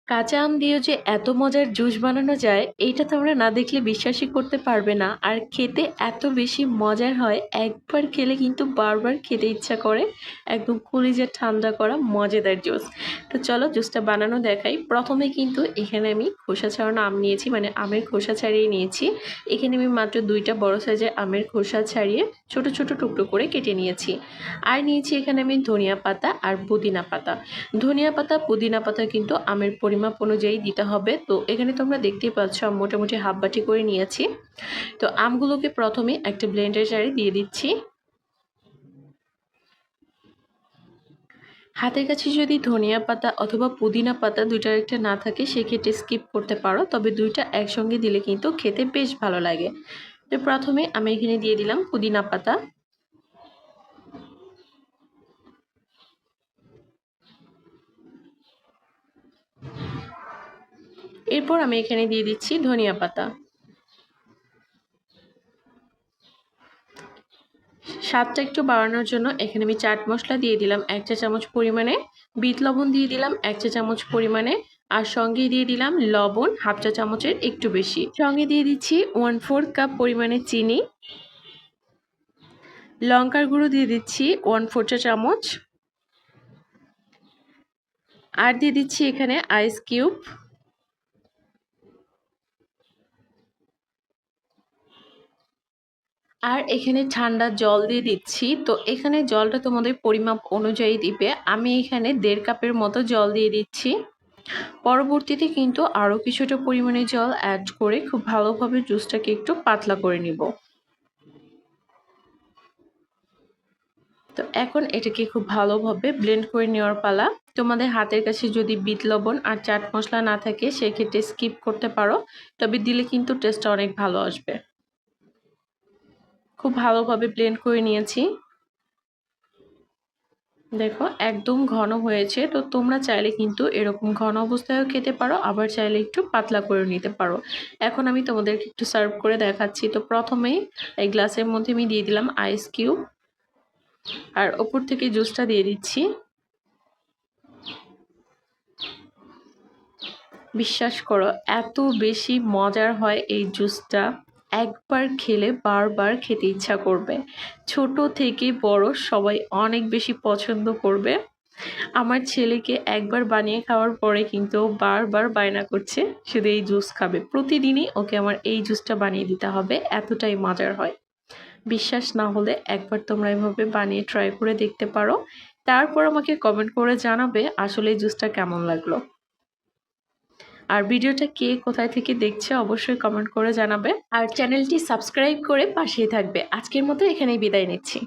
কাঁচা আম দিয়েও যে এত মজার জুস বানানো যায়, এইটা তোমরা না দেখলে বিশ্বাসই করতে পারবে না। আর খেতে এত বেশি মজার হয়, একবার খেলে কিন্তু বারবার খেতে ইচ্ছা করে। একদম কলিজা ঠান্ডা করা মজাদার জুস। তো চলো জুসটা বানানো দেখাই। প্রথমে কিন্তু এখানে আমি খোসা ছাড়ানো আম নিয়েছি, মানে আমের খোসা ছাড়িয়ে নিয়েছি। এখানে আমি মাত্র 2টা বড় সাইজের আমের খোসা ছাড়িয়ে ছোট ছোট টুকরো করে কেটে নিয়েছি। আর নিয়েছি এখানে আমি ধনিয়া পাতা আর পুদিনা পাতা। ধনিয়া পাতা পুদিনা পাতা কিন্তু আমের পরিমাপ অনুযায়ী দিতে হবে। তো এখানে তোমরা দেখতেই পাচ্ছ আমি মোটামুটি হাফ বাটি করে নিয়েছি। তো আমগুলোকে প্রথমে একটা ব্লেন্ডার জারে দিয়ে দিচ্ছি। হাতের কাছে যদি ধনিয়া পাতা অথবা পুদিনা পাতা দুইটার একটা না থাকে সেক্ষেত্রে স্কিপ করতে পারো, তবে দুইটা একসঙ্গে দিলে কিন্তু খেতে বেশ ভালো লাগে। তো প্রথমে আমি এখানে দিয়ে দিলাম পুদিনা পাতা। এরপর আমি এখানে দিয়ে দিচ্ছি ধনিয়া পাতা। স্বাদটা একটু বাড়ানোর জন্য এখানে আমি চাট মশলা দিয়ে দিলাম 1 চা চামচ পরিমাণে, বিট লবণ দিয়ে দিলাম 1 চা চামচ পরিমাণে, আর সঙ্গে দিয়ে দিলাম লবণ হাফ চা চামচের একটু বেশি। সঙ্গে দিয়ে দিচ্ছি 1/4 কাপ পরিমাণে চিনি। লঙ্কার গুঁড়ো দিয়ে দিচ্ছি 1/4 চা চামচ। আর দিয়ে দিচ্ছি এখানে আইস কিউব। আর এখানে ঠান্ডা জল দিয়ে দিচ্ছি। তো এখানে জলটা তোমাদের পরিমাপ অনুযায়ী দিবে। আমি এখানে 1.5 কাপের মতো জল দিয়ে দিচ্ছি। পরবর্তীতে কিন্তু আরও কিছুটা পরিমাণে জল অ্যাড করে খুব ভালোভাবে জুসটাকে একটু পাতলা করে নিব। তো এখন এটাকে খুব ভালোভাবে ব্লেন্ড করে নেওয়ার পালা। তোমাদের হাতের কাছে যদি বিট লবণ আর চাট মশলা না থাকে সেক্ষেত্রে স্কিপ করতে পারো, তবে দিলে কিন্তু টেস্টটা অনেক ভালো আসবে। খুব ভালোভাবে ব্লেন্ড করে নিয়েছি। দেখো একদম ঘন হয়েছে। তো তোমরা চাইলে কিন্তু এরকম ঘন অবস্থায়ও খেতে পারো, আবার চাইলে একটু পাতলা করে নিতে পারো। এখন আমি তোমাদেরকে একটু সার্ভ করে দেখাচ্ছি। তো প্রথমেই এই গ্লাসের মধ্যে আমি দিয়ে দিলাম আইস কিউব, আর ওপর থেকে জুসটা দিয়ে দিচ্ছি। বিশ্বাস করো এত বেশি মজার হয় এই জুসটা, একবার খেলে বারবার খেতে ইচ্ছা করবে। ছোট থেকে বড় সবাই অনেক বেশি পছন্দ করবে। আমার ছেলেকে একবার বানিয়ে খাওয়ার পরে কিন্তু বারবার বায়না করছে শুধু এই জুস খাবে। প্রতিদিনই ওকে আমার এই জুসটা বানিয়ে দিতে হবে, এতটাই মজার হয়। বিশ্বাস না হলে একবার তোমরা এভাবে বানিয়ে ট্রাই করে দেখতে পারো। তারপর আমাকে কমেন্ট করে জানাবে আসলে এই জুসটা কেমন লাগলো। আর ভিডিওটা কে কোথায় থেকে দেখছে অবশ্যই কমেন্ট করে জানাবে। আর চ্যানেলটি সাবস্ক্রাইব করে পাশেই থাকবে। আজকের মতো এখানেই বিদায় নিচ্ছি।